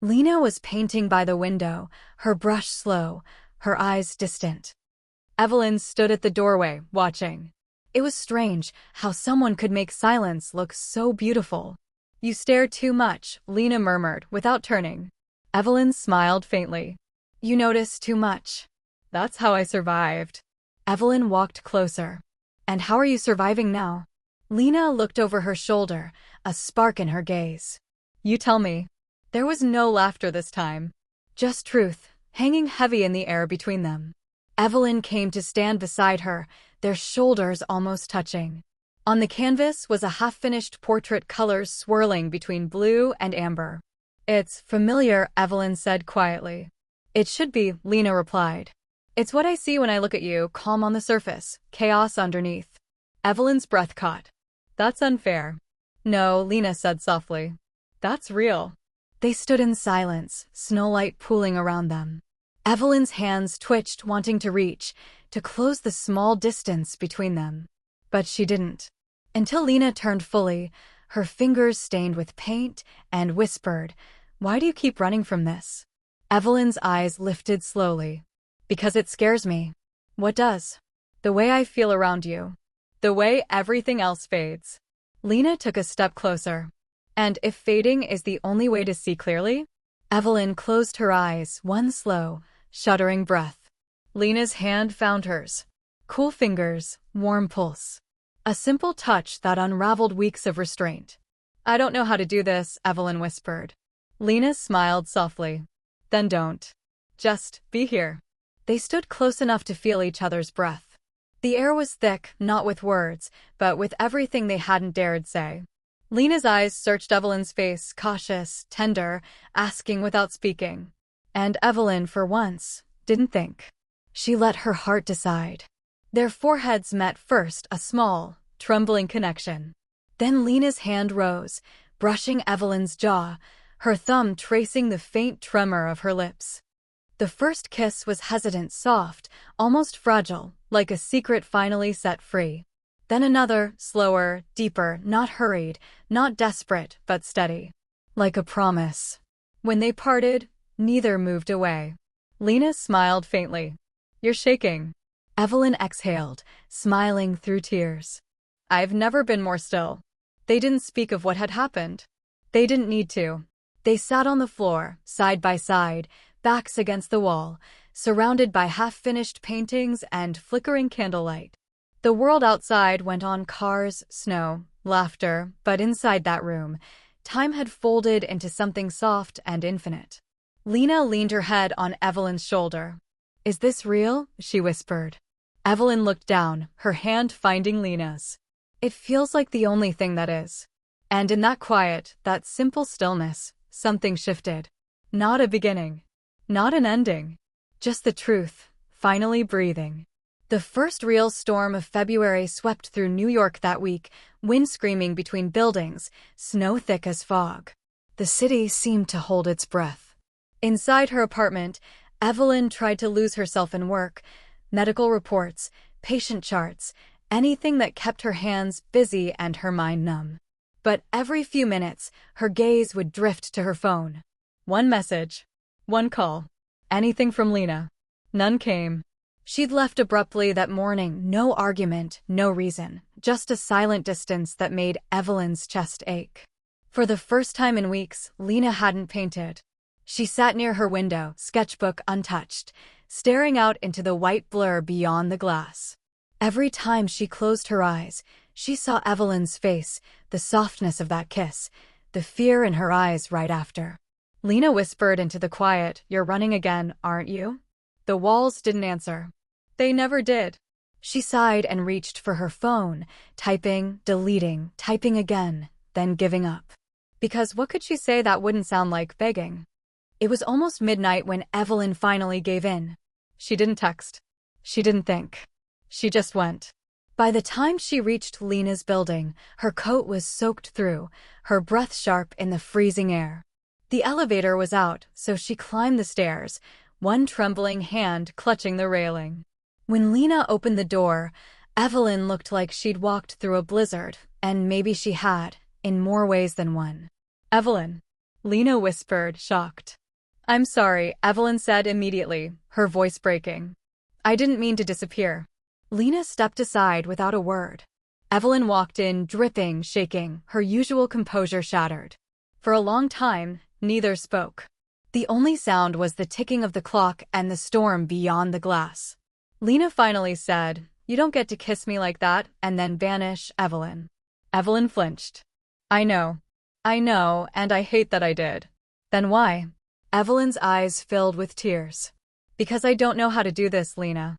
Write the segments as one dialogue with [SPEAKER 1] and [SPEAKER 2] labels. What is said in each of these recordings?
[SPEAKER 1] Lena was painting by the window, her brush slow, her eyes distant. Evelyn stood at the doorway, watching. It was strange how someone could make silence look so beautiful. "You stare too much," Lena murmured without turning. Evelyn smiled faintly. "You notice too much. That's how I survived." Evelyn walked closer. "And how are you surviving now?" Lena looked over her shoulder, a spark in her gaze. "You tell me." There was no laughter this time. Just truth, hanging heavy in the air between them. Evelyn came to stand beside her, their shoulders almost touching. On the canvas was a half-finished portrait, colors swirling between blue and amber. "It's familiar," Evelyn said quietly. "It should be," Lena replied. "It's what I see when I look at you, calm on the surface, chaos underneath." Evelyn's breath caught. "That's unfair." "No," Lena said softly. "That's real." They stood in silence, snowlight pooling around them. Evelyn's hands twitched, wanting to reach, to close the small distance between them. But she didn't. Until Lena turned fully, her fingers stained with paint, and whispered, "Why do you keep running from this?" Evelyn's eyes lifted slowly. "Because it scares me." "What does?" "The way I feel around you. The way everything else fades." Lena took a step closer. "And if fading is the only way to see clearly?" Evelyn closed her eyes, one slow, shuddering breath. Lena's hand found hers. Cool fingers, warm pulse. A simple touch that unraveled weeks of restraint. "I don't know how to do this," Evelyn whispered. Lena smiled softly. "Then don't. Just be here." They stood close enough to feel each other's breath. The air was thick, not with words, but with everything they hadn't dared say. Lena's eyes searched Evelyn's face, cautious, tender, asking without speaking. And Evelyn, for once, didn't think. She let her heart decide. Their foreheads met first, a small, trembling connection. Then Lena's hand rose, brushing Evelyn's jaw, her thumb tracing the faint tremor of her lips. The first kiss was hesitant, soft, almost fragile, like a secret finally set free. Then another, slower, deeper, not hurried, not desperate, but steady. Like a promise. When they parted, neither moved away. Lena smiled faintly. "You're shaking." Evelyn exhaled, smiling through tears. "I've never been more still." They didn't speak of what had happened. They didn't need to. They sat on the floor, side by side, backs against the wall, surrounded by half-finished paintings and flickering candlelight. The world outside went on, cars, snow, laughter, but inside that room, time had folded into something soft and infinite. Lena leaned her head on Evelyn's shoulder. "Is this real?" she whispered. Evelyn looked down, her hand finding Lena's. "It feels like the only thing that is." And in that quiet, that simple stillness, something shifted. Not a beginning. Not an ending. Just the truth, finally breathing. The first real storm of February swept through New York that week, wind screaming between buildings, snow thick as fog. The city seemed to hold its breath. Inside her apartment, Evelyn tried to lose herself in work, medical reports, patient charts, anything that kept her hands busy and her mind numb. But every few minutes, her gaze would drift to her phone. One message. One call. Anything from Lena. None came. She'd left abruptly that morning, no argument, no reason, just a silent distance that made Evelyn's chest ache. For the first time in weeks, Lena hadn't painted. She sat near her window, sketchbook untouched, staring out into the white blur beyond the glass. Every time she closed her eyes, she saw Evelyn's face, the softness of that kiss, the fear in her eyes right after. Lena whispered into the quiet, "You're running again, aren't you?" The walls didn't answer. They never did. She sighed and reached for her phone, typing, deleting, typing again, then giving up. Because what could she say that wouldn't sound like begging? It was almost midnight when Evelyn finally gave in. She didn't text. She didn't think. She just went. By the time she reached Lena's building, her coat was soaked through, her breath sharp in the freezing air. The elevator was out, so she climbed the stairs, one trembling hand clutching the railing. When Lena opened the door, Evelyn looked like she'd walked through a blizzard, and maybe she had, in more ways than one. "Evelyn." Lena whispered, shocked. I'm sorry, Evelyn said immediately, her voice breaking. I didn't mean to disappear. Lena stepped aside without a word. Evelyn walked in, dripping, shaking, her usual composure shattered. For a long time, neither spoke. The only sound was the ticking of the clock and the storm beyond the glass. Lena finally said, "You don't get to kiss me like that and then vanish, Evelyn." Evelyn flinched. I know, and I hate that I did." Then why? Evelyn's eyes filled with tears. "Because I don't know how to do this, Lena.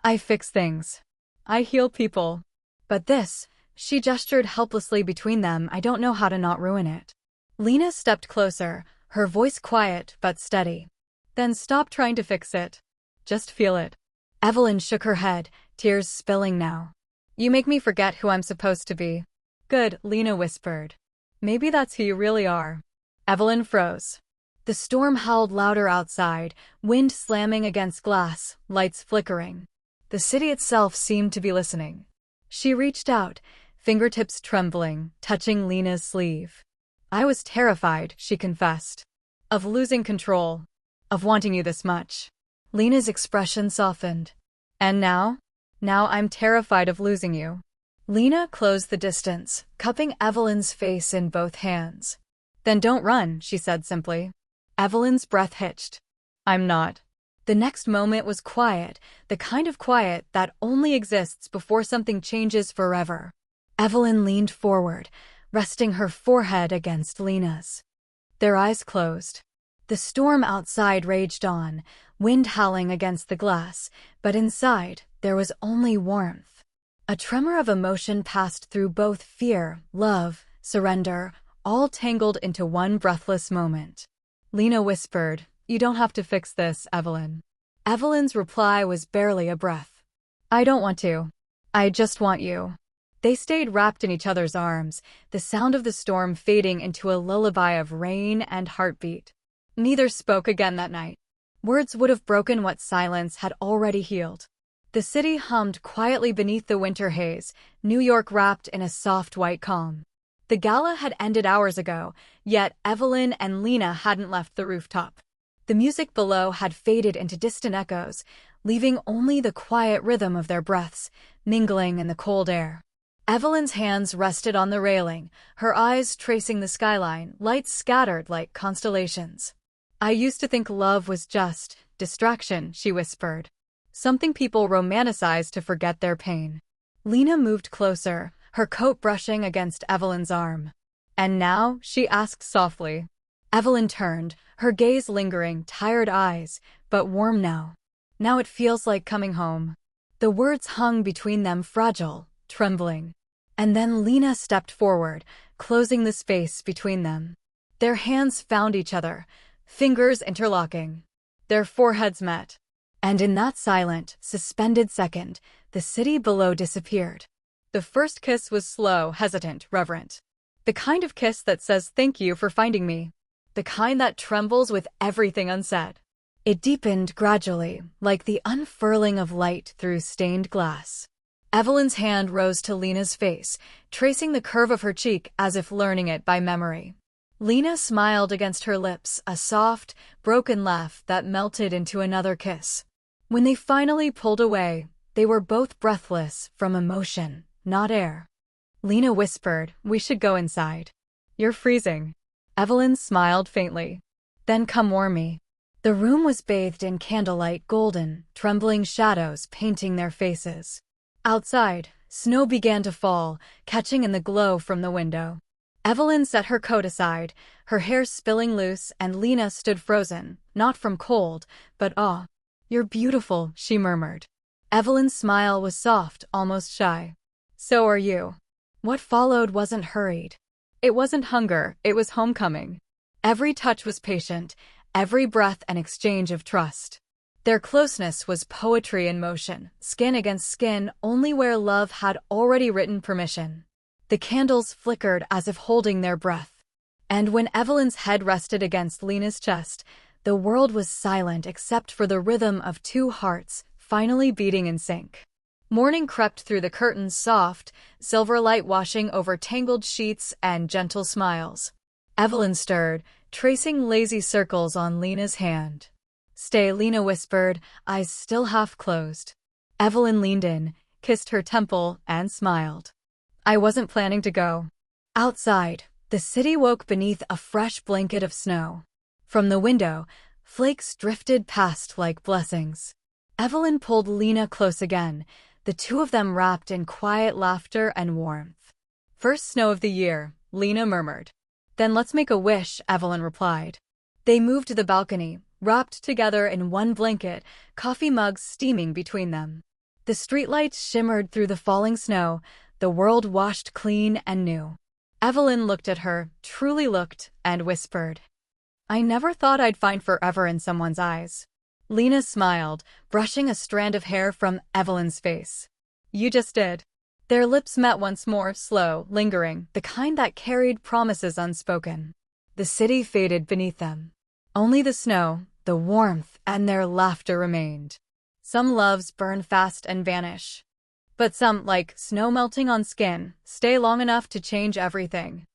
[SPEAKER 1] I fix things. I heal people. But this," she gestured helplessly between them, "I don't know how to not ruin it." Lena stepped closer, her voice quiet but steady. "Then stop trying to fix it. Just feel it." Evelyn shook her head, tears spilling now. "You make me forget who I'm supposed to be." "Good," Lena whispered. "Maybe that's who you really are." Evelyn froze. The storm howled louder outside, wind slamming against glass, lights flickering. The city itself seemed to be listening. She reached out, fingertips trembling, touching Lena's sleeve. "I was terrified," she confessed. "Of losing control. Of wanting you this much." Lena's expression softened. "And now? Now I'm terrified of losing you." Lena closed the distance, cupping Evelyn's face in both hands. "Then don't run," she said simply. Evelyn's breath hitched. "I'm not." The next moment was quiet, the kind of quiet that only exists before something changes forever. Evelyn leaned forward, resting her forehead against Lena's. Their eyes closed. The storm outside raged on, wind howling against the glass, but inside, there was only warmth. A tremor of emotion passed through both fear, love, surrender, all tangled into one breathless moment. Lena whispered, "You don't have to fix this, Evelyn." Evelyn's reply was barely a breath. "I don't want to. I just want you." They stayed wrapped in each other's arms, the sound of the storm fading into a lullaby of rain and heartbeat. Neither spoke again that night. Words would have broken what silence had already healed. The city hummed quietly beneath the winter haze, New York wrapped in a soft white calm. The gala had ended hours ago, yet Evelyn and Lena hadn't left the rooftop. The music below had faded into distant echoes, leaving only the quiet rhythm of their breaths, mingling in the cold air. Evelyn's hands rested on the railing, her eyes tracing the skyline, lights scattered like constellations. "I used to think love was just distraction," she whispered. "Something people romanticize to forget their pain." Lena moved closer, her coat brushing against Evelyn's arm. "And now?" she asked softly. Evelyn turned, her gaze lingering, tired eyes, but warm now. "Now it feels like coming home." The words hung between them, fragile, trembling. And then Lena stepped forward, closing the space between them. Their hands found each other, fingers interlocking. Their foreheads met. And in that silent, suspended second, the city below disappeared. The first kiss was slow, hesitant, reverent. The kind of kiss that says thank you for finding me. The kind that trembles with everything unsaid. It deepened gradually, like the unfurling of light through stained glass. Evelyn's hand rose to Lena's face, tracing the curve of her cheek as if learning it by memory. Lena smiled against her lips, a soft, broken laugh that melted into another kiss. When they finally pulled away, they were both breathless from emotion, not air. Lena whispered, "We should go inside." "You're freezing." Evelyn smiled faintly. "Then come warm me." The room was bathed in candlelight, golden, trembling shadows painting their faces. Outside, snow began to fall, catching in the glow from the window. Evelyn set her coat aside, her hair spilling loose, and Lena stood frozen, not from cold, but awe. "You're beautiful," she murmured. Evelyn's smile was soft, almost shy. "So are you." What followed wasn't hurried. It wasn't hunger, it was homecoming. Every touch was patient, every breath an exchange of trust. Their closeness was poetry in motion, skin against skin, only where love had already written permission. The candles flickered as if holding their breath. And when Evelyn's head rested against Lena's chest, the world was silent except for the rhythm of two hearts, finally beating in sync. Morning crept through the curtains, soft, silver light washing over tangled sheets and gentle smiles. Evelyn stirred, tracing lazy circles on Lena's hand. Stay, Lena whispered, eyes still half closed. Evelyn leaned in, kissed her temple, and smiled. I wasn't planning to go. Outside, the city woke beneath a fresh blanket of snow. From the window, flakes drifted past like blessings. Evelyn pulled Lena close again, the two of them wrapped in quiet laughter and warmth. First snow of the year, Lena murmured. Then let's make a wish, Evelyn replied. They moved to the balcony, wrapped together in one blanket, coffee mugs steaming between them. The streetlights shimmered through the falling snow, the world washed clean and new. Evelyn looked at her, truly looked, and whispered, I never thought I'd find forever in someone's eyes. Lena smiled, brushing a strand of hair from Evelyn's face. You just did. Their lips met once more, slow, lingering, the kind that carried promises unspoken. The city faded beneath them. Only the snow, the warmth, and their laughter remained. Some loves burn fast and vanish. But some, like snow melting on skin, stay long enough to change everything.